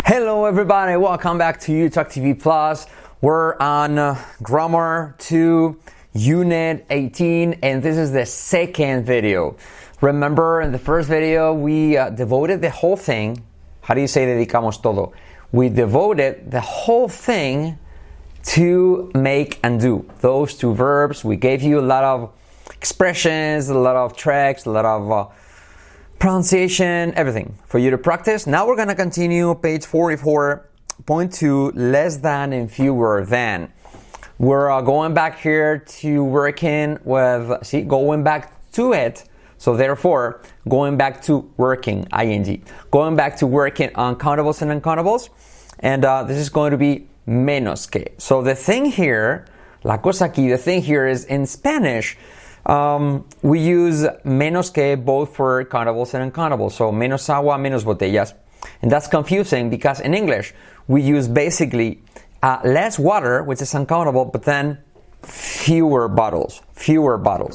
Hello everybody, welcome back to UTalk TV Plus. We're on Grammar 2, Unit 18, and this is the second video. Remember, in the first video, we devoted the whole thing. How do you say dedicamos todo? We devoted the whole thing to make and do. Those two verbs. We gave you a lot of expressions, a lot of tricks, a lot of pronunciation, everything for you to practice. Now we're going to continue page 44.2, less than and fewer than. We're going back here to working with, going back to it. So therefore, going back to working, ing. Going back to working on countables and uncountables. And this is going to be menos que. So the thing here, la cosa aquí, the thing here is in Spanish, we use menos que both for countables and uncountables. So menos agua, menos botellas. And that's confusing because in English, we use basically less water, which is uncountable, but then fewer bottles,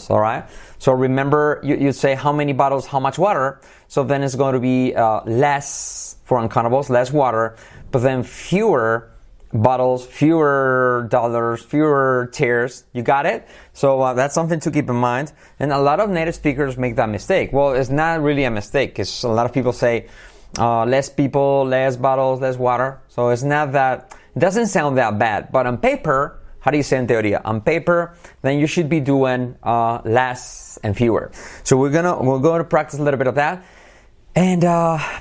all right? So remember, you say how many bottles, how much water. So then it's going to be less for uncountables, less water, but then fewer bottles, fewer dollars, fewer tears. You got it? So that's something to keep in mind. And a lot of native speakers make that mistake. Well, it's not really a mistake because a lot of people say less people, less bottles, less water. So it's not that, it doesn't sound that bad. But on paper, how do you say in teoría? On paper, then you should be doing less and fewer. So we're going to practice a little bit of that. And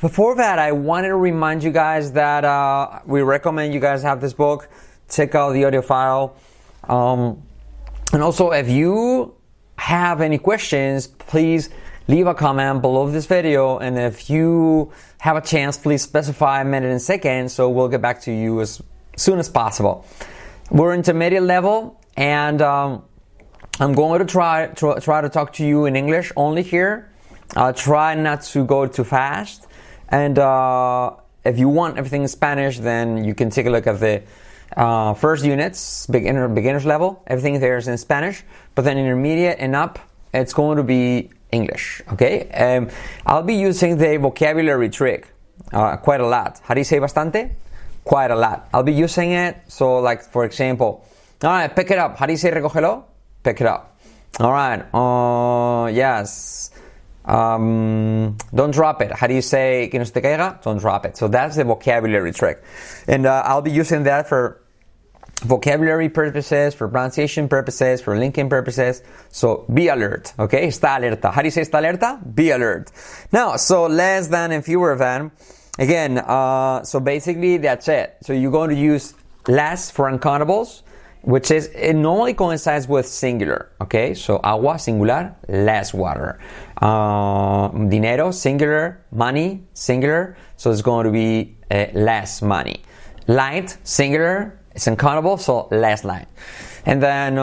before that, I wanted to remind you guys that we recommend you guys have this book. Check out the audio file. And also, if you have any questions, please leave a comment below this video. And if you have a chance, please specify a minute and second, so we'll get back to you as soon as possible. We're intermediate level, and I'm going to try to talk to you in English only here. Try not to go too fast, and if you want everything in Spanish, then you can take a look at the first units, beginner's level. Everything there is in Spanish, but then intermediate and up, it's going to be English. Okay, I'll be using the vocabulary trick quite a lot. How do you say bastante? Quite a lot. I'll be using it. So, like for example, all right, pick it up. How do you say recógelo? Pick it up. All right. Yes. Don't drop it. How do you say que no se te caiga? Don't drop it. So that's the vocabulary trick. And I'll be using that for vocabulary purposes, for pronunciation purposes, for linking purposes. So be alert. Okay? Está alerta. How do you say está alerta? Be alert. Now, so less than and fewer than. Again, so basically that's it. So you're going to use less for uncountables, which is, it normally coincides with singular, okay? So agua, singular, less water. Dinero, singular, money, singular, so it's going to be less money. Light, singular, it's uncountable, so less light. And then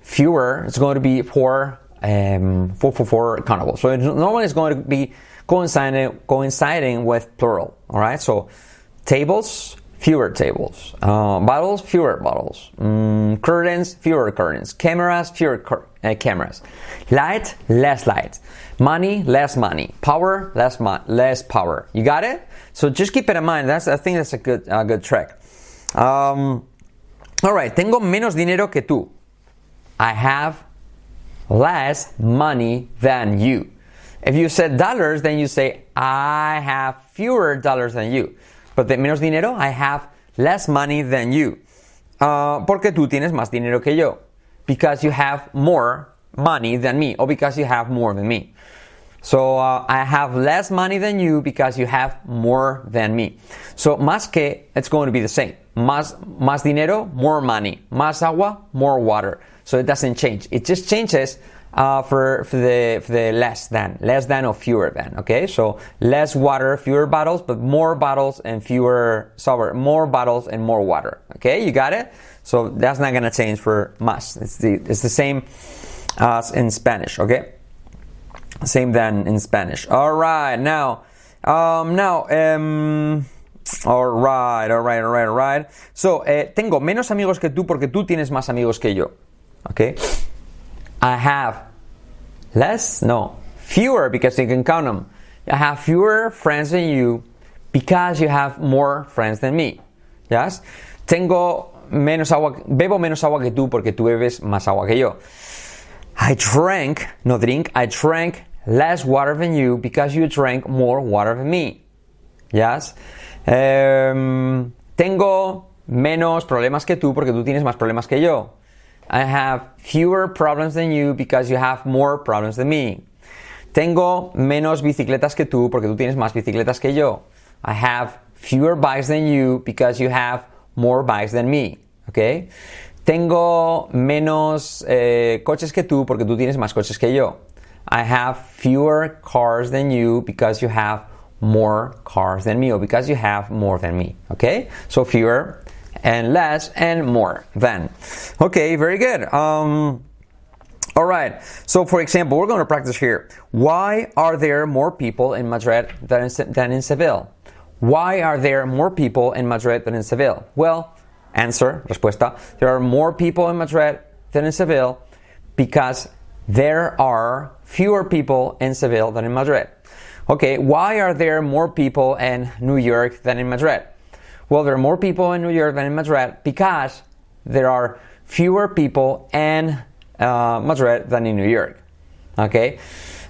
fewer, it's going to be for countable. So normally it's going to be coinciding with plural, all right? So tables, fewer tables. Bottles, fewer bottles. Curtains, fewer curtains. Cameras, fewer cameras. Light, less light. Money, less money. Power, less power. You got it? So just keep it in mind. I think that's a good trick. All right. Tengo menos dinero que tú. I have less money than you. If you said dollars, then you say, I have fewer dollars than you. But de menos dinero, I have less money than you. Porque tú tienes más dinero que yo. Because you have more money than me. Or because you have more than me. So I have less money than you because you have more than me. So más que, it's going to be the same. Más dinero, more money. Más agua, more water. So it doesn't change. It just changes for the less than or fewer than. Okay, so less water, fewer bottles, but more bottles and more bottles and more water. Okay, you got it? So that's not gonna change for más. It's the same as in Spanish. Okay, same than in Spanish. All right, now. All right. So tengo menos amigos que tú porque tú tienes más amigos que yo. Okay. I have fewer because you can count them. I have fewer friends than you because you have more friends than me. Yes? Bebo menos agua que tú porque tú bebes más agua que yo. I drank less water than you because you drank more water than me. Yes? Tengo menos problemas que tú porque tú tienes más problemas que yo. I have fewer problems than you because you have more problems than me. Tengo menos bicicletas que tú porque tú tienes más bicicletas que yo. I have fewer bikes than you because you have more bikes than me. Okay? Tengo menos coches que tú porque tú tienes más coches que yo. I have fewer cars than you because you have more cars than me, or because you have more than me. Okay? So fewer and less and more than. Okay, very good. All right. So for example, we're going to practice here. Why are there more people in Madrid than in Seville? Why are there more people in Madrid than in Seville? Well, answer, respuesta. There are more people in Madrid than in Seville because there are fewer people in Seville than in Madrid. Okay, why are there more people in New York than in Madrid? Well, there are more people in New York than in Madrid because there are fewer people in Madrid than in New York. Okay,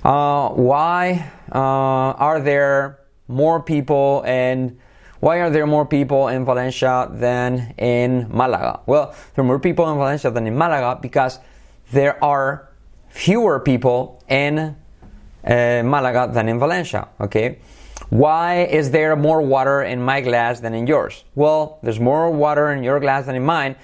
why are there more people in Valencia than in Malaga? Well, there are more people in Valencia than in Malaga because there are fewer people in Malaga than in Valencia. Okay. Why is there more water in my glass than in yours? Well, there's more water in your glass than in mine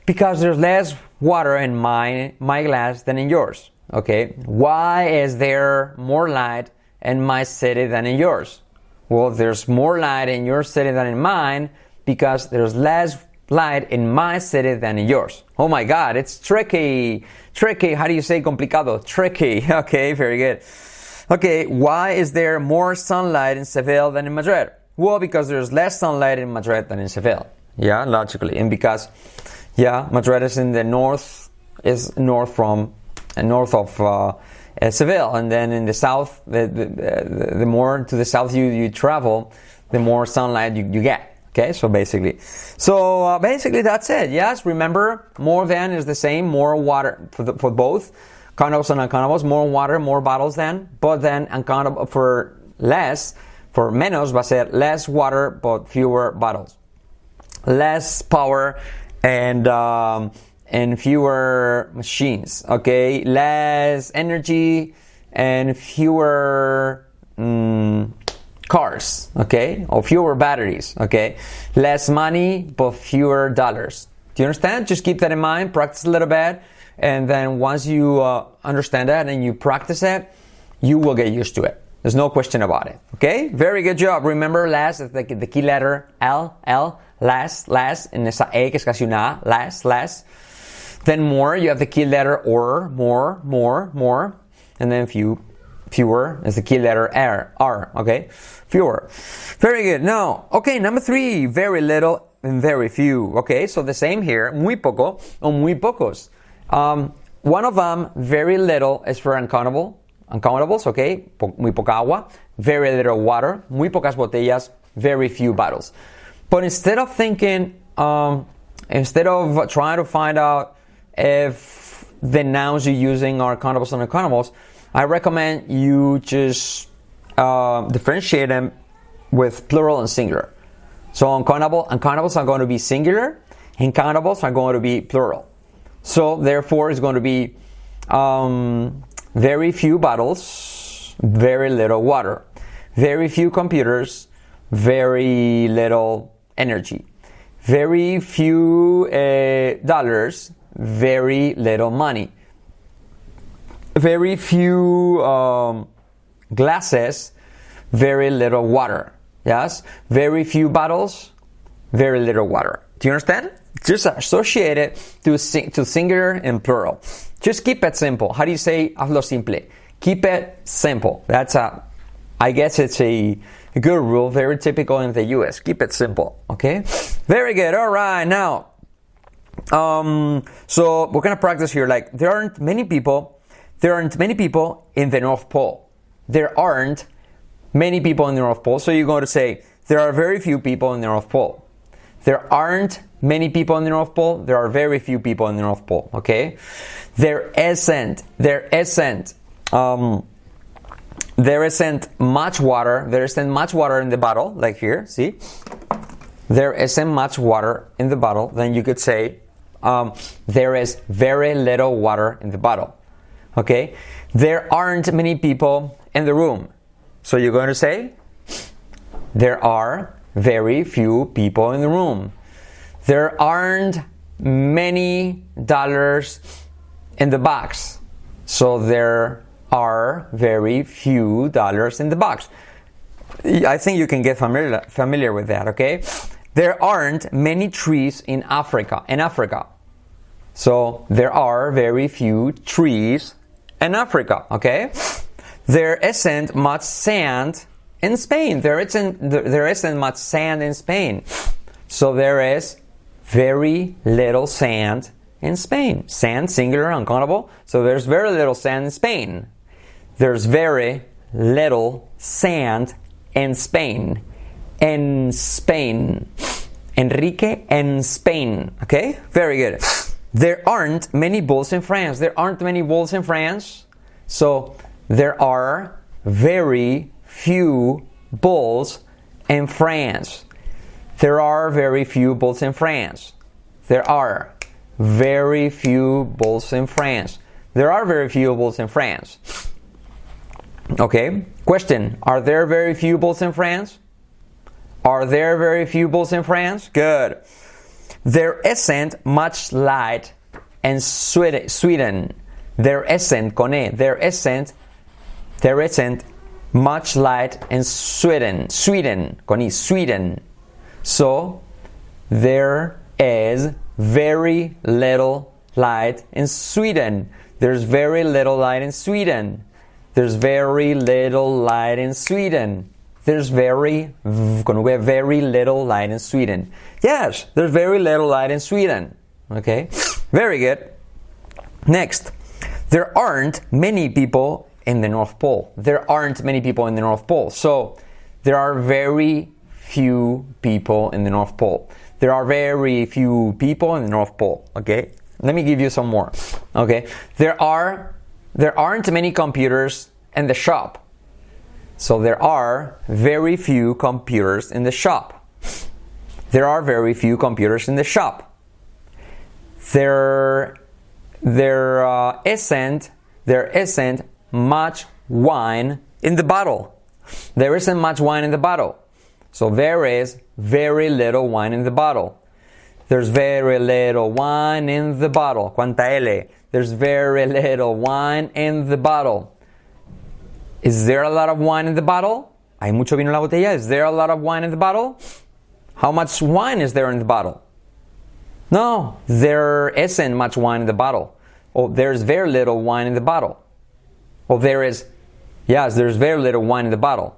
because there's less water in my glass than in yours. Okay. Why is there more light in my city than in yours? Well, there's more light in your city than in mine because there's less light in my city than in yours. Oh my God, it's tricky. Tricky. How do you say complicado? Tricky. Okay, very good. Okay, why is there more sunlight in Seville than in Madrid? Well, because there's less sunlight in Madrid than in Seville. Yeah, logically. And because, Madrid is in the north, north of Seville. And then in the south, the more to the south you travel, the more sunlight you get. Okay, so basically that's it. Yes, remember, more than is the same, more water for both. Countables and uncountables, more water, more bottles than, but then uncountable for menos va a ser less water but fewer bottles. Less power and fewer machines, okay? Less energy and fewer cars, okay? Or fewer batteries, okay? Less money but fewer dollars. Do you understand? Just keep that in mind, practice a little bit. And then once you understand that and you practice it, you will get used to it. There's no question about it. Okay? Very good job. Remember, less is the key letter L, less, en esa E que es casi una A, less. Then more, you have the key letter or, more. And then fewer is the key letter R, okay? Fewer. Very good. Now, okay, number 3, very little and very few. Okay, so the same here, muy poco o muy pocos. One of them, very little, is for uncountables, okay? Muy poca agua, very little water, muy pocas botellas, very few bottles. But instead of trying to find out if the nouns you're using are countables and uncountables, I recommend you just differentiate them with plural and singular. So uncountables are going to be singular, and countables are going to be plural. So therefore, it's going to be very few bottles, very little water, very few computers, very little energy, very few dollars, very little money, very few glasses, very little water. Yes, very few bottles, very little water. Do you understand? Just associate it to singular and plural. Just keep it simple. How do you say hazlo simple? Keep it simple. I guess it's a good rule, very typical in the US. Keep it simple, okay? Very good. All right, now, so we're gonna practice here. Like, there aren't many people in the North Pole. There aren't many people in the North Pole. So you're going to say, there are very few people in the North Pole. There aren't many people in the North Pole. There are very few people in the North Pole. Okay? There isn't much water. There isn't much water in the bottle, like here. See? There isn't much water in the bottle. Then you could say, there is very little water in the bottle. Okay? There aren't many people in the room. So you're going to say, there are very few people in the room. There aren't many dollars in the box. So there are very few dollars in the box. I think you can get familiar with that, okay? There aren't many trees in Africa. So there are very few trees in Africa, okay? There isn't much sand in Spain. There isn't much sand in Spain. So there is very little sand in Spain. Sand, singular, uncountable. So there's very little sand in Spain. There's very little sand in Spain. In Spain. Enrique, in Spain. Okay? Very good. There aren't many bulls in France. There aren't many bulls in France. So there are very few bulls in France. There are very few bulls in France. There are very few bulls in France. There are very few bulls in France. Okay. Question. Are there very few bulls in France? Are there very few bulls in France? Good. There isn't much light in Sweden. There isn't, con E, there isn't much light in Sweden, con E, Sweden. So, there is very little light in Sweden. There's very little light in Sweden. There's very little light in Sweden. There's very little light in Sweden. Yes, there's very little light in Sweden. Okay, very good. Next, there aren't many people in the North Pole. There aren't many people in the North Pole. So, there are very few people in the North Pole. There are very few people in the North Pole. Okay, let me give you some more. Okay, there aren't many computers in the shop. So there are very few computers in the shop. There are very few computers in the shop. There isn't much wine in the bottle. There isn't much wine in the bottle. So there is very little wine in the bottle. There's very little wine in the bottle. ¿Cuánta L? There's very little wine in the bottle. Is there a lot of wine in the bottle? ¿Hay mucho vino en la botella? Is there a lot of wine in the bottle? How much wine is there in the bottle? No, there isn't much wine in the bottle. Oh, there's very little wine in the bottle. Oh, there's very little wine in the bottle.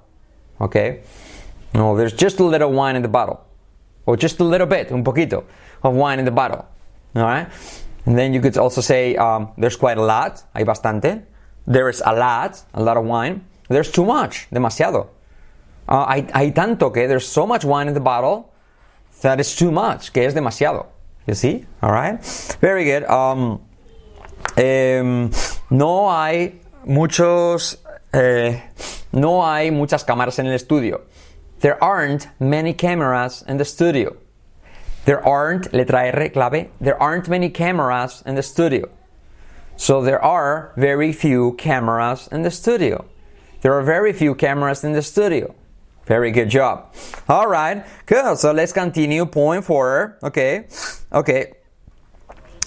Okay? No, there's just a little wine in the bottle. Or just a little bit, un poquito, of wine in the bottle. Alright? And then you could also say, there's quite a lot, hay bastante. There is a lot of wine. There's too much, demasiado. Hay tanto que there's so much wine in the bottle that is too much, que es demasiado. You see? Alright? Very good. No hay muchas cámaras en el estudio. There aren't many cameras in the studio. There aren't, letra R, clave, there aren't many cameras in the studio. So there are very few cameras in the studio. There are very few cameras in the studio. Very good job. All right, good. So let's continue. Point 4. Okay.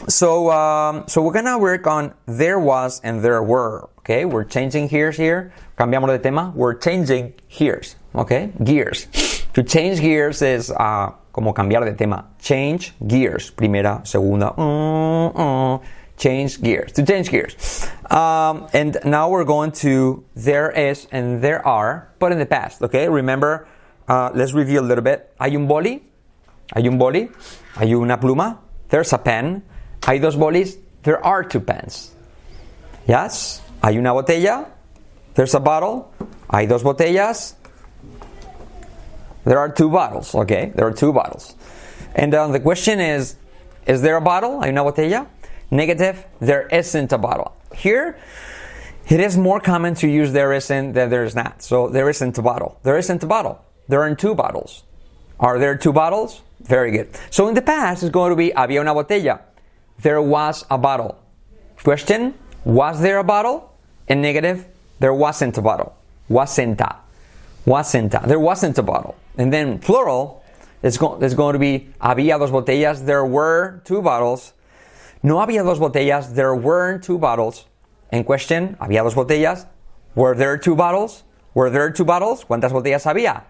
So we're gonna work on there was and there were. Okay, we're changing gears here. Cambiamos de tema. We're changing gears. Okay, gears. To change gears is como cambiar de tema. Change gears. Primera, segunda. Change gears. To change gears. And now we're going to there is and there are, but in the past. Okay, remember, let's review a little bit. Hay un boli. Hay una pluma. There's a pen. Hay dos bolis. There are two pens. Yes. Hay una botella. There's a bottle. Hay dos botellas. There are 2 bottles, okay? There are 2 bottles. And the question is there a bottle? ¿Hay una botella? Negative, there isn't a bottle. Here, it is more common to use there isn't than there is not. So there isn't a bottle. There isn't a bottle. There aren't 2 bottles. Are there 2 bottles? Very good. So in the past, it's going to be había una botella. There was a bottle. Question, was there a bottle? In negative, there wasn't a bottle. Wasn't. There wasn't a bottle. And then plural, it's going to be había 2 botellas. There were 2 bottles. No había 2 botellas. There weren't 2 bottles. En question, había 2 botellas. Were there 2 bottles? Were there 2 bottles? ¿Cuántas botellas había?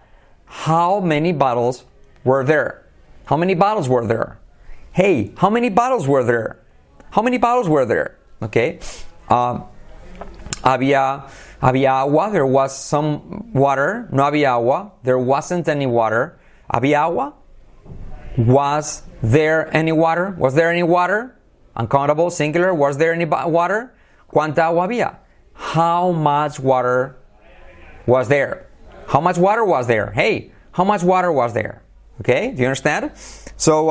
How many bottles were there? How many bottles were there? Hey, how many bottles were there? How many bottles were there? Okay. Había agua. There was some water. No había agua. There wasn't any water. Había agua. Was there any water? Was there any water? Uncountable, singular. Was there any water? ¿Cuánta agua había? How much water was there? How much water was there? Hey, how much water was there? Okay, do you understand? So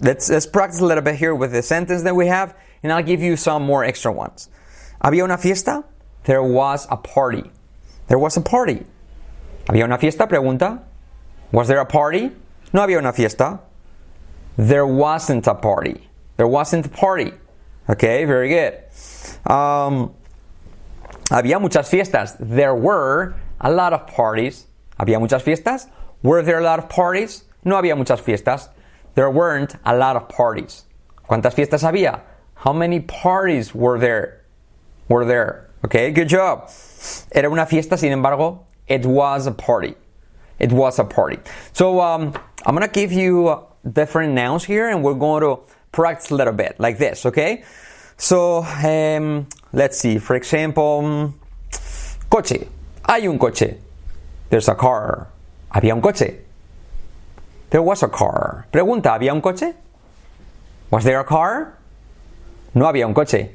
let's practice a little bit here with the sentence that we have, and I'll give you some more extra ones. ¿Había una fiesta? There was a party. There was a party. ¿Había una fiesta? Pregunta. Was there a party? No había una fiesta. There wasn't a party. There wasn't a party. Okay, very good. Había muchas fiestas. There were a lot of parties. ¿Había muchas fiestas? Were there a lot of parties? No había muchas fiestas. There weren't a lot of parties. ¿Cuántas fiestas había? How many parties were there? Were there? Okay, good job. Era una fiesta, sin embargo, it was a party. It was a party. So I'm going to give you different nouns here, and we're going to practice a little bit like this, okay? So let's see. For example, coche. Hay un coche. There's a car. Había un coche. There was a car. Pregunta, ¿había un coche? Was there a car? No había un coche.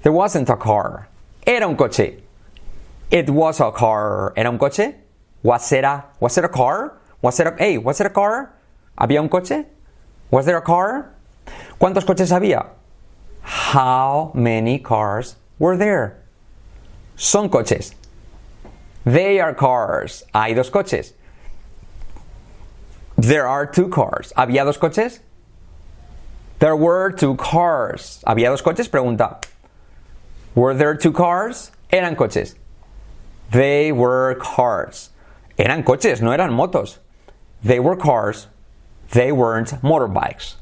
There wasn't a car. Era un coche. It was a car. ¿Era un coche? Was it a car? Was it a car? ¿Había un coche? Was there a car? ¿Cuántos coches había? How many cars were there? Son coches. They are cars. Hay 2 coches. There are 2 cars. ¿Había 2 coches? There were 2 cars. ¿Había 2 coches? Pregunta. Were there 2 cars? Eran coches. They were cars. Eran coches, no eran motos. They were cars. They weren't motorbikes.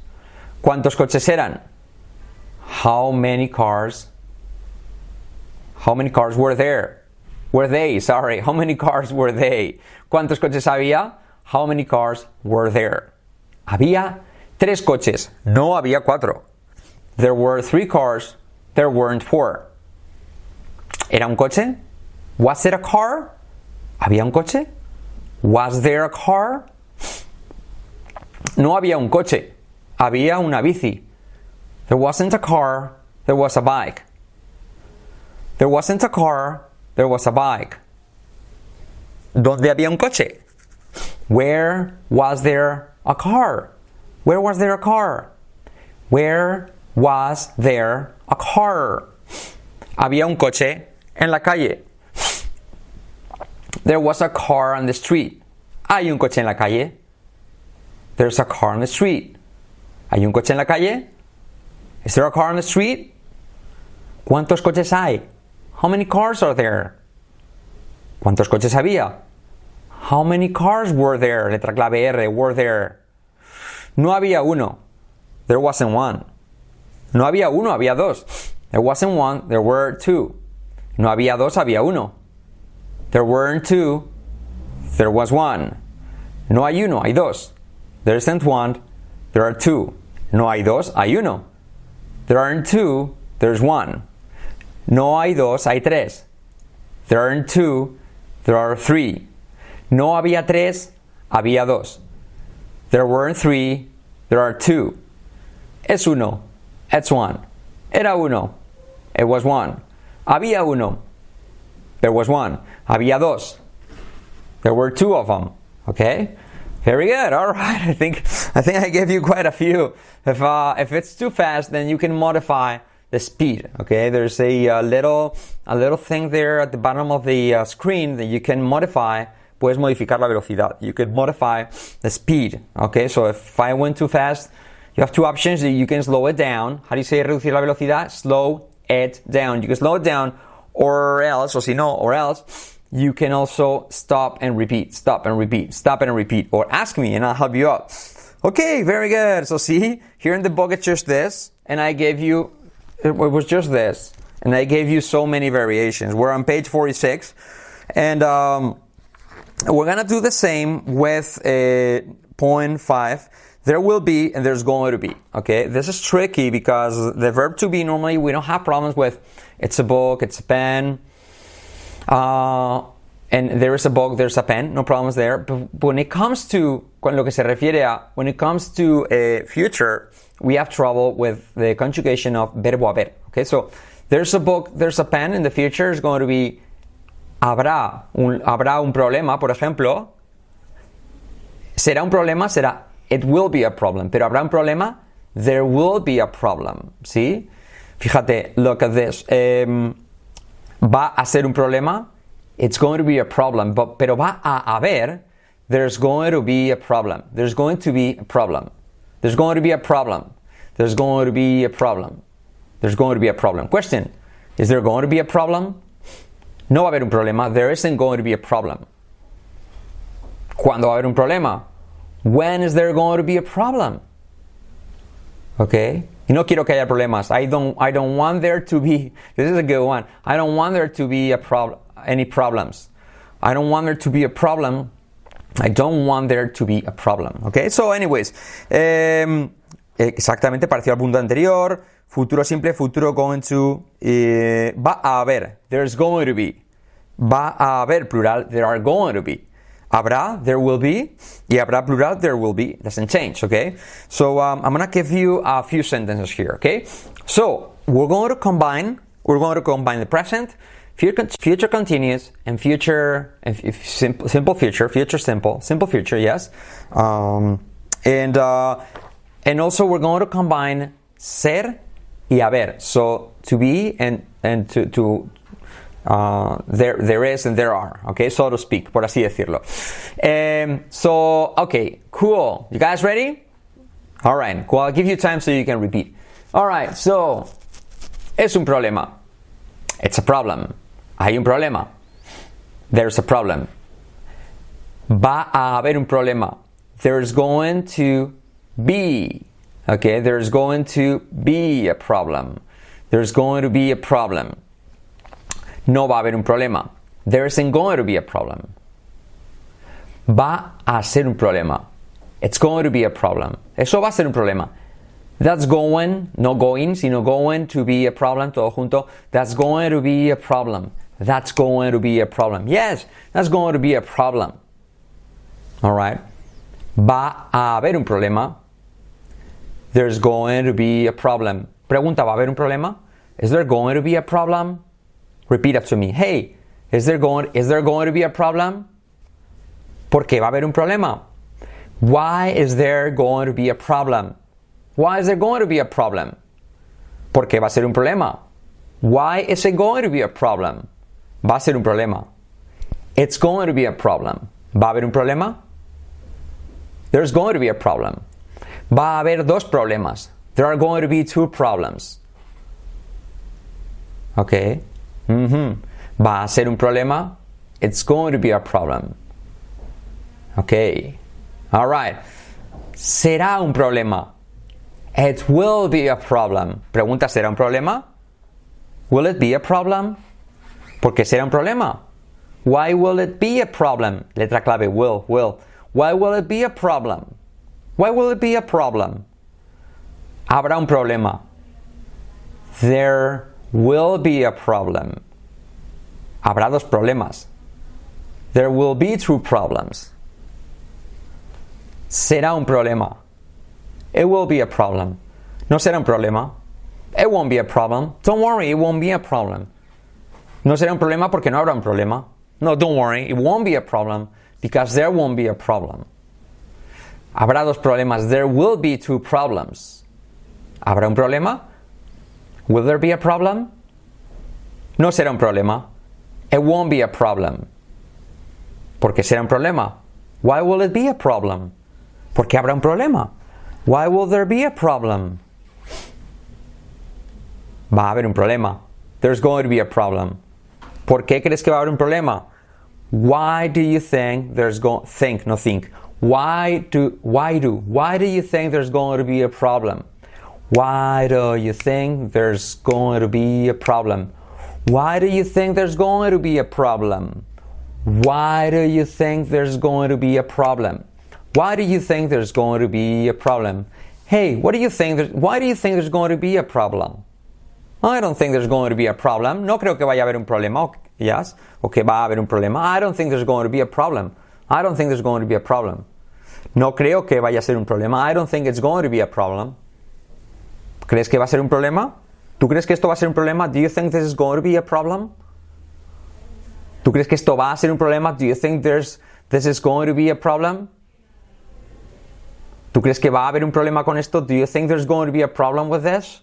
¿Cuántos coches eran? How many cars were there? Were they? Sorry. How many cars were they? ¿Cuántos coches había? How many cars were there? Había 3 coches. No había 4. There were 3 cars. There weren't 4. ¿Era un coche? Was it a car? ¿Había un coche? Was there a car? No había un coche. Había una bici. There wasn't a car. There was a bike. There wasn't a car. There was a bike. ¿Dónde había un coche? Where was there a car? Where was there a car? Where was there a car? Había un coche en la calle. There was a car on the street. Hay un coche en la calle. There's a car on the street. ¿Hay un coche en la calle? Is there a car on the street? ¿Cuántos coches hay? How many cars are there? ¿Cuántos coches había? How many cars were there? Letra clave R, were there. No había uno. There wasn't one. No había uno, había 2. There wasn't one, there were 2. No había 2, había uno. There weren't 2, there was 1. No hay uno, hay 2. There isn't 1, there are 2. No hay 2, hay uno. There aren't 2, there's 1. No hay 2, hay 3. There aren't 2, there are 3. No había 3, había 2. There weren't 3, there are 2. Es uno, it's 1. Era uno, it was 1. Había uno, there was 1. Había 2, there were 2 of them. Okay? Very good. All right. I think I gave you quite a few. If it's too fast, then you can modify the speed. Okay? There's a little thing there at the bottom of the screen that you can modify. Puedes modificar la velocidad. You could modify the speed. Okay? So if I went too fast, you have two options. You can slow it down. How do you say reducir la velocidad? Slow it down. You can slow it down, or else, you can also stop and repeat, or ask me and I'll help you out. Okay, very good. So see, here in the book it's just this, and I gave you, it was just this, and I gave you so many variations. We're on page 46, and we're gonna do the same with point 5. There will be and there's going to be. Okay, this is tricky because the verb to be, normally we don't have problems with. It's a book, it's a pen. And there is a book, there's a pen, no problems there. But when it comes to, when it comes to future, we have trouble with the conjugation of verbo haber. Okay, so there's a book, there's a pen. In the future is going to be habrá un problema, por ejemplo. Será un problema, será it will be a problem. Pero habrá un problema, there will be a problem. ¿Sí? Fíjate, look at this. Va a ser un problema, it's going to be a problem. Pero va a haber, there's going to be a problem. There's going to be a problem. There's going to be a problem. There's going to be a problem. There's going to be a problem. Question, is there going to be a problem? No va a haber un problema. There isn't going to be a problem. ¿Cuándo va a haber un problema? When is there going to be a problem? Okay? Y no quiero que haya problemas. I don't want there to be, this is a good one. I don't want there to be any problems. I don't want there to be a problem. I don't want there to be a problem. Okay? So anyways, exactamente parecido al punto anterior. Futuro simple, futuro going to, va a haber, there's going to be. Va a haber, plural, there are going to be. Habrá, there will be, y habrá plural, there will be. Doesn't change, okay? So I'm gonna give you a few sentences here, okay? So we're going to combine the present, future continuous, and future, simple future, future simple future, yes. And also we're going to combine ser y haber. So to be and to there is and there are, okay, so to speak, por así decirlo. So, okay, cool. You guys ready? All right, cool. I'll give you time so you can repeat. All right, so, es un problema. It's a problem. Hay un problema. There's a problem. Va a haber un problema. There's going to be, okay, there's going to be a problem. There's going to be a problem. No va a haber un problema. There isn't going to be a problem. Va a ser un problema. It's going to be a problem. Eso va a ser un problema. That's going, no going, sino going to be a problem, todo junto. That's going to be a problem. That's going to be a problem. Yes, that's going to be a problem. Alright. Va a haber un problema. There's going to be a problem. Pregunta, ¿va a haber un problema? Is there going to be a problem? Repeat after me. Hey, is there going to be a problem? ¿Por qué va a haber un problema? Why is there going to be a problem? Why is there going to be a problem? ¿Por qué va a ser un problema? Why is it going to be a problem? Va a ser un problema. It's going to be a problem. ¿Va a haber un problema? There's going to be a problem. Va a haber dos problemas. There are going to be two problems. Okay? Va a ser un problema. It's going to be a problem. Okay. All right. Será un problema. It will be a problem. Pregunta, ¿será un problema? Will it be a problem? ¿Por qué será un problema? Why will it be a problem? Letra clave, will. Why will it be a problem? Why will it be a problem? Habrá un problema. There will be a problem. Habrá dos problemas. There will be two problems. Será un problema. It will be a problem. No será un problema. It won't be a problem. Don't worry, it won't be a problem. No será un problema porque no habrá un problema. No, don't worry, it won't be a problem. because there won't be a problem. Habrá dos problemas. There will be two problems. ¿Habrá un problema? Will there be a problem? No será un problema. It won't be a problem. ¿Por qué será un problema? Why will it be a problem? ¿Por qué habrá un problema? Why will there be a problem? Va a haber un problema. There's going to be a problem. ¿Por qué crees que va a haber un problema? Why do you think there's going think, no think. Why do you think there's going to be a problem? Why do you think there's going to be a problem? Why do you think there's going to be a problem? Why do you think there's going to be a problem? Why do you think there's going to be a problem? Hey, what do you think? Why do you think there's going to be a problem? I don't think there's going to be a problem. No creo que vaya a haber un problema. Yes? O que va a haber un problema. I don't think there's going to be a problem. I don't think there's going to be a problem. No creo que vaya a ser un problema. I don't think it's going to be a problem. ¿Crees que va a ser un problema? ¿Tú crees que esto va a ser un problema? Do you think this is going to be a problem? ¿Tú crees que esto va a ser un problema? Do you think this is going to be a problem? ¿Tú crees que va a haber un problema con esto? Do you think there's going to be a problem with this?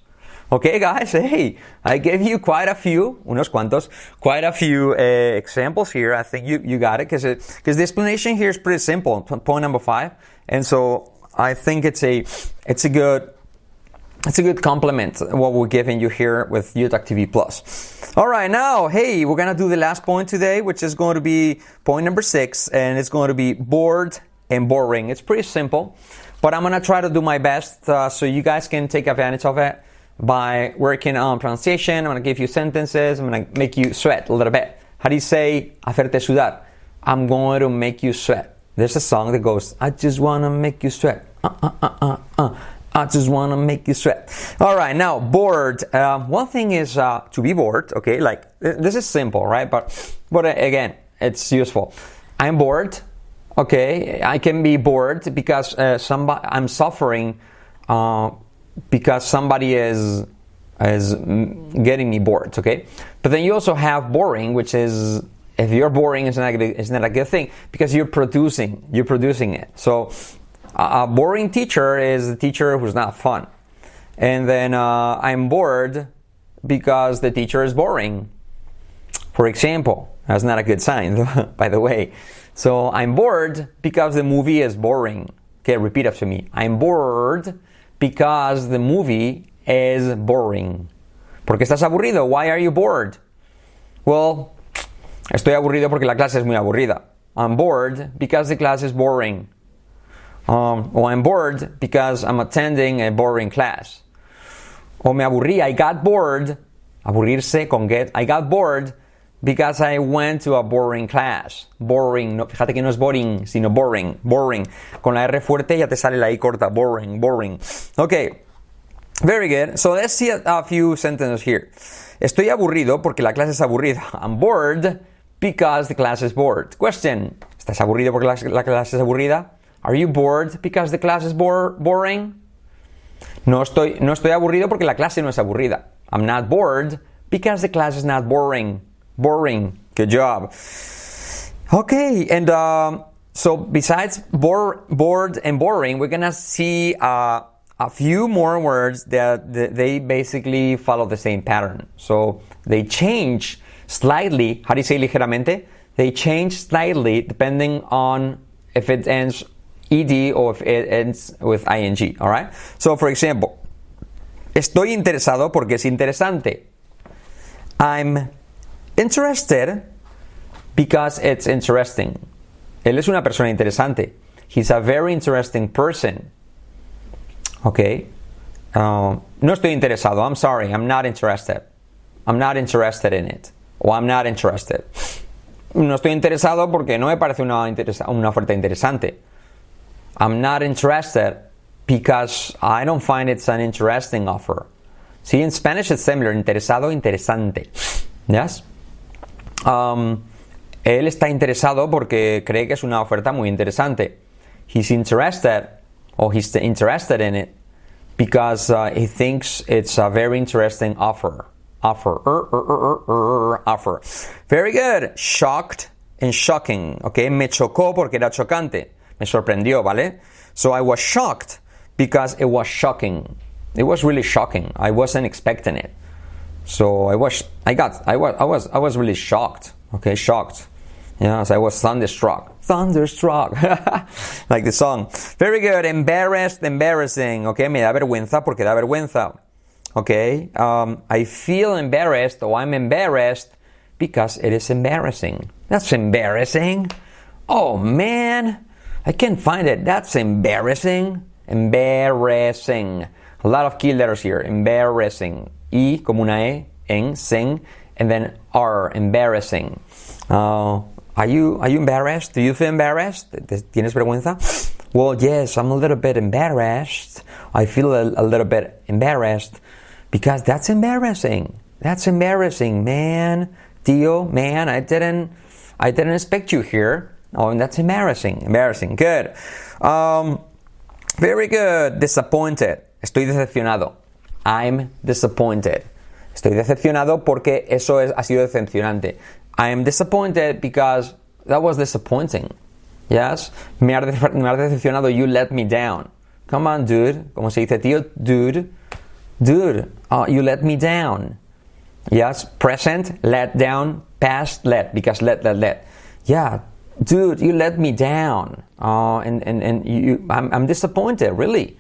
Okay, guys, hey, I gave you quite a few examples here. I think you got it, because the explanation here is pretty simple. Point number 5, and so I think it's a good compliment what we're giving you here with UTalk TV Plus. All right, now, hey, we're gonna do the last point today, which is going to be point number 6, and it's going to be bored and boring. It's pretty simple, but I'm gonna try to do my best so you guys can take advantage of it by working on pronunciation. I'm going to give you sentences. I'm going to make you sweat a little bit. How do you say hacerte sudar? I'm going to make you sweat. There's a song that goes, I just want to make you sweat. I just want to make you sweat. All right, now, bored. One thing is to be bored, okay? Like, this is simple, right? But again, it's useful. I'm bored, okay? I can be bored because I'm suffering because somebody is getting me bored, okay? But then you also have boring, which is, if you're boring, it's not a good thing, because you're producing it. So a boring teacher is a teacher who's not fun. And then I'm bored because the teacher is boring. For example, that's not a good sign, by the way. So I'm bored because the movie is boring. Okay, repeat after me. I'm bored because the movie is boring. ¿Por qué estás aburrido? Why are you bored? Well, estoy aburrido porque la clase es muy aburrida. I'm bored because the class is boring. Or I'm bored because I'm attending a boring class. O me aburrí, I got bored. Aburrirse con get. I got bored because I went to a boring class. Boring. No, fíjate que no es boring, sino boring. Boring. Con la R fuerte ya te sale la I corta. Boring. Boring. Okay. Very good. So let's see a few sentences here. Estoy aburrido porque la clase es aburrida. I'm bored because the class is bored. Question. ¿Estás aburrido porque la clase es aburrida? Are you bored because the class is boring? No estoy aburrido porque la clase no es aburrida. I'm not bored because the class is not boring. Boring. Good job. Okay, and so besides bored and boring, we're gonna see a few more words that they basically follow the same pattern. So they change slightly. How do you say ligeramente? They change slightly depending on if it ends ed or if it ends with ing. All right. So for example, estoy interesado porque es interesante. I'm interested because it's interesting. Él es una persona interesante. He's a very interesting person. Okay. No estoy interesado. I'm sorry. I'm not interested. I'm not interested in it. O I'm not interested. No estoy interesado porque no me parece una oferta interesante. I'm not interested because I don't find it's an interesting offer. See, in Spanish it's similar. Interesado, interesante. Yes? Él está interesado porque cree que es una oferta muy interesante. He's interested, or he's interested in it because he thinks it's a very interesting offer. Offer. Very good. Shocked and shocking, okay? Me chocó porque era chocante. Me sorprendió, ¿vale? So I was shocked because it was shocking. It was really shocking. I wasn't expecting it. So I was really shocked. Okay, shocked. Yes, I was thunderstruck. Thunderstruck. Like the song. Very good. Embarrassed, embarrassing. Okay, me da vergüenza porque da vergüenza. Okay, I feel embarrassed or I'm embarrassed because it is embarrassing. That's embarrassing. Oh man, I can't find it. That's embarrassing. Embarrassing. A lot of key letters here. Embarrassing. E como una E, en, sing, and then R, embarrassing. Are you embarrassed? Do you feel embarrassed? ¿Tienes vergüenza? Well, yes, I'm a little bit embarrassed. I feel a little bit embarrassed because that's embarrassing. That's embarrassing, man. Tío, man, I didn't expect you here. Oh, and that's embarrassing. Embarrassing. Good. Very good. Disappointed. Estoy decepcionado. I'm disappointed. Estoy decepcionado porque eso ha sido decepcionante. I am disappointed because that was disappointing. Yes? Me has decepcionado. You let me down. Come on, dude. Como se dice, tío? Dude. Dude, you let me down. Yes? Present, let down. Past, let. Because let. Yeah. Dude, you let me down. I'm disappointed, really.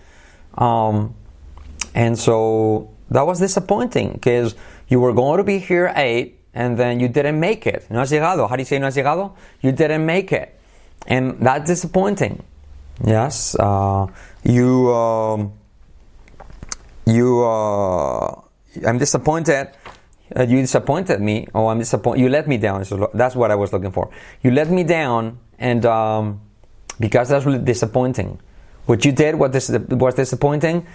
And so that was disappointing because you were going to be here at 8 and then you didn't make it. No has llegado. How do you say no has llegado? You didn't make it. And that's disappointing. Yes. I'm disappointed. You disappointed me. Oh, I'm disappointed. You let me down. That's what I was looking for. You let me down, and because that's really disappointing. What you did was disappointing.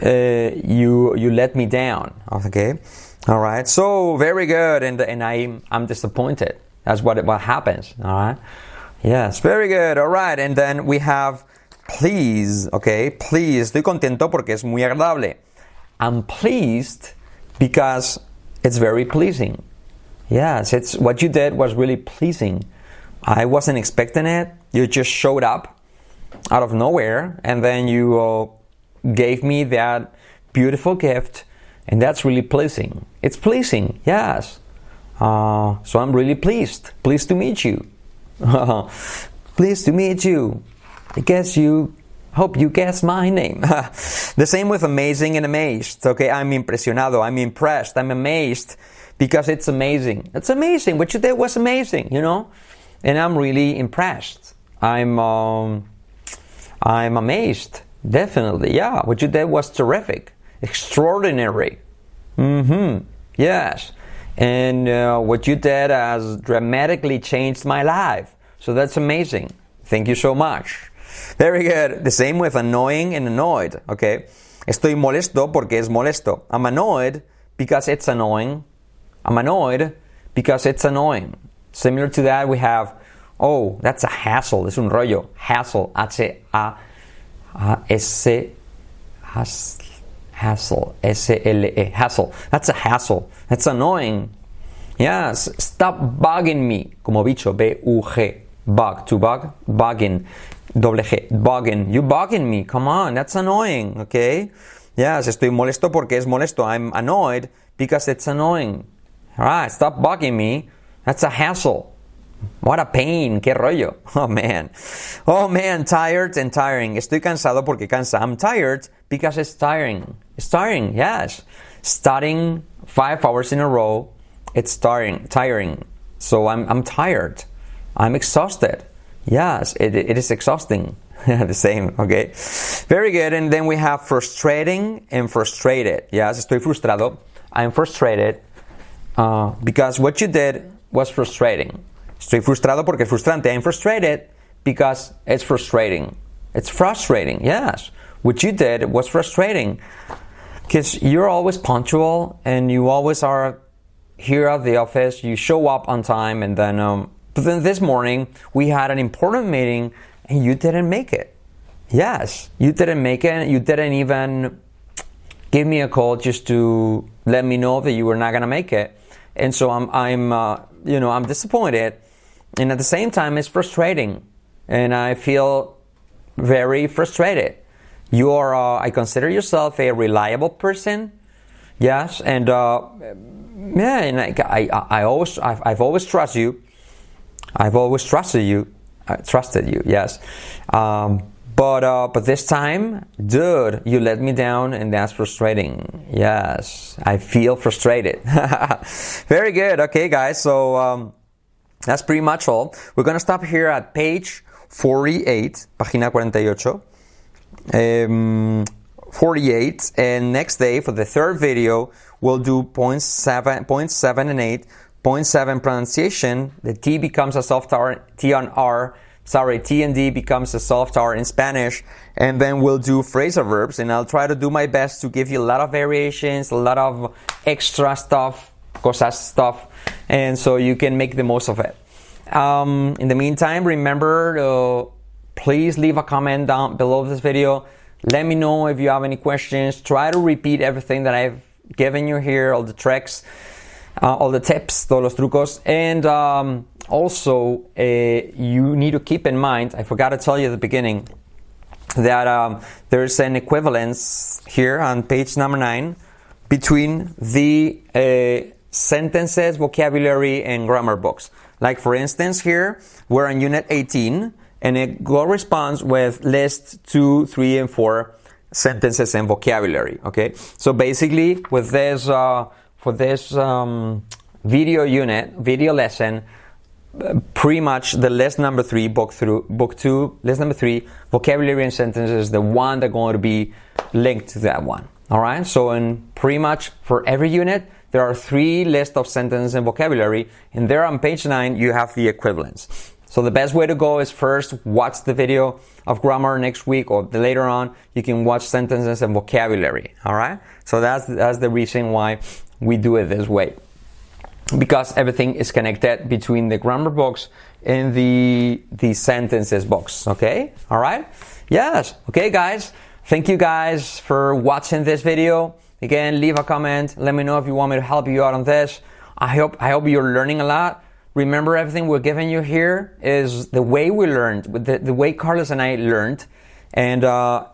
You let me down. Okay. All right. So very good. And I'm disappointed. That's what happens. All right. Yes. Very good. All right. And then we have please. Okay. Please. Estoy contento porque es muy agradable. I'm pleased because it's very pleasing. Yes. It's what you did was really pleasing. I wasn't expecting it. You just showed up out of nowhere, and then you gave me that beautiful gift, and that's really pleasing. It's pleasing, yes. So I'm really pleased. Pleased to meet you. Pleased to meet you. Hope you guess my name. The same with amazing and amazed. Okay, I'm impresionado. I'm impressed. I'm amazed because it's amazing. It's amazing. What you did was amazing, you know? And I'm really impressed. I'm amazed. Definitely, yeah. What you did was terrific. Extraordinary. Yes. And what you did has dramatically changed my life. So that's amazing. Thank you so much. Very good. The same with annoying and annoyed. Okay. Estoy molesto porque es molesto. I'm annoyed because it's annoying. I'm annoyed because it's annoying. Similar to that, we have, oh, that's a hassle. Es un rollo. Hassle. H-A-S-S. Hassle. S-L-E. Hassle. That's a hassle. That's annoying. Yes. Stop bugging me. Como bicho. B-U-G. Bug. To bug. Bugging. Doble G. Bugging. You bugging me. Come on. That's annoying. Okay. Yes. Estoy molesto porque es molesto. I'm annoyed because it's annoying. Alright. Stop bugging me. That's a hassle. What a pain. Qué rollo. Oh man. Oh man. Tired and tiring. Estoy cansado porque cansa. I'm tired because it's tiring. It's tiring. Yes. Studying 5 hours in a row. It's tiring. So I'm tired. I'm exhausted. Yes. It is exhausting. The same. Okay. Very good. And then we have frustrating and frustrated. Yes. Estoy frustrado. I'm frustrated. Because what you did was frustrating. Estoy frustrado porque es frustrante. I'm frustrated because it's frustrating. It's frustrating, yes. What you did was frustrating because you're always punctual and you always are here at the office. You show up on time, and then but then this morning we had an important meeting and you didn't make it. Yes, you didn't make it. You didn't even give me a call just to let me know that you were not gonna make it. And so I'm disappointed And at the same time, it's frustrating. And I feel very frustrated. You are, I consider yourself a reliable person. Yes. And, yeah, and I've always trusted you. I've always trusted you. I trusted you. Yes. But this time, dude, you let me down, and that's frustrating. Yes, I feel frustrated. Very good. Okay, guys. So that's pretty much all. We're gonna stop here at page 48, página 48. 48, and next day for the third video, we'll do point 7 and 8. Point 7 pronunciation. The T becomes a soft R. T and D becomes a soft R in Spanish, and then we'll do phrasal verbs, and I'll try to do my best to give you a lot of variations, a lot of extra stuff, cosas stuff, and so you can make the most of it. In the meantime, remember to please leave a comment down below this video. Let me know if you have any questions. Try to repeat everything that I've given you here, all the tricks, all the tips, todos los trucos, and also you need to keep in mind, I forgot to tell you at the beginning, that there's an equivalence here on page number 9 between the sentences, vocabulary, and grammar books. Like for instance here, we're in Unit 18, and it corresponds with list 2, 3, and 4 sentences and vocabulary, okay? So basically, with this for this video lesson, pretty much the list number 3, book 2, list number 3, vocabulary and sentences, the one that's going to be linked to that one. All right. So in pretty much for every unit, there are 3 lists of sentences and vocabulary, and there on page 9 you have the equivalents. So the best way to go is first watch the video of grammar next week, or later on you can watch sentences and vocabulary. All right. So that's the reason why we do it this way, because everything is connected between the grammar books and the sentences books. Okay. All right. Yes. Okay, guys. Thank you guys for watching this video. Again, leave a comment. Let me know if you want me to help you out on this. I hope you're learning a lot. Remember, everything we're giving you here is the way we learned, the way Carlos and I learned, and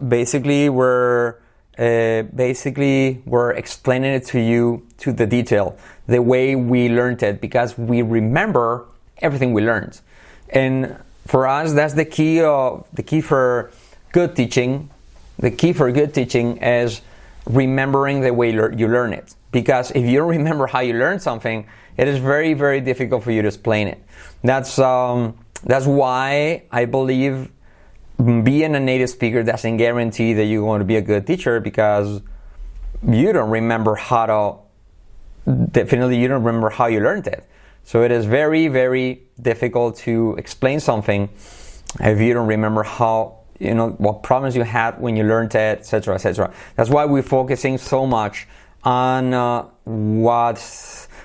basically we're explaining it to you to the detail, the way we learned it, because we remember everything we learned. And for us, that's the key for good teaching. The key for good teaching is remembering the way you learn it. Because if you don't remember how you learn something, it is very, very difficult for you to explain it. That's why I believe being a native speaker doesn't guarantee that you're going to be a good teacher, because you don't remember definitely you don't remember how you learned it. So it is very, very difficult to explain something if you don't remember what problems you had when you learned it, etc., etc. That's why we're focusing so much on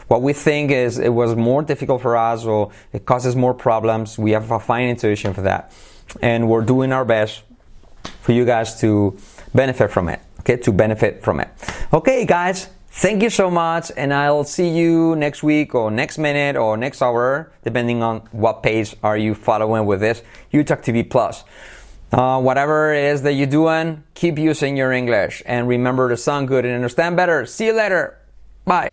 what we think it was more difficult for us, or it causes more problems. We have a fine intuition for that, and we're doing our best for you guys to benefit from it. Okay, guys, thank you so much, and I'll see you next week, or next minute, or next hour, depending on what page are you following with this UTalk TV Plus. Whatever it is that you're doing, keep using your English, and remember to sound good and understand better. See you later. Bye.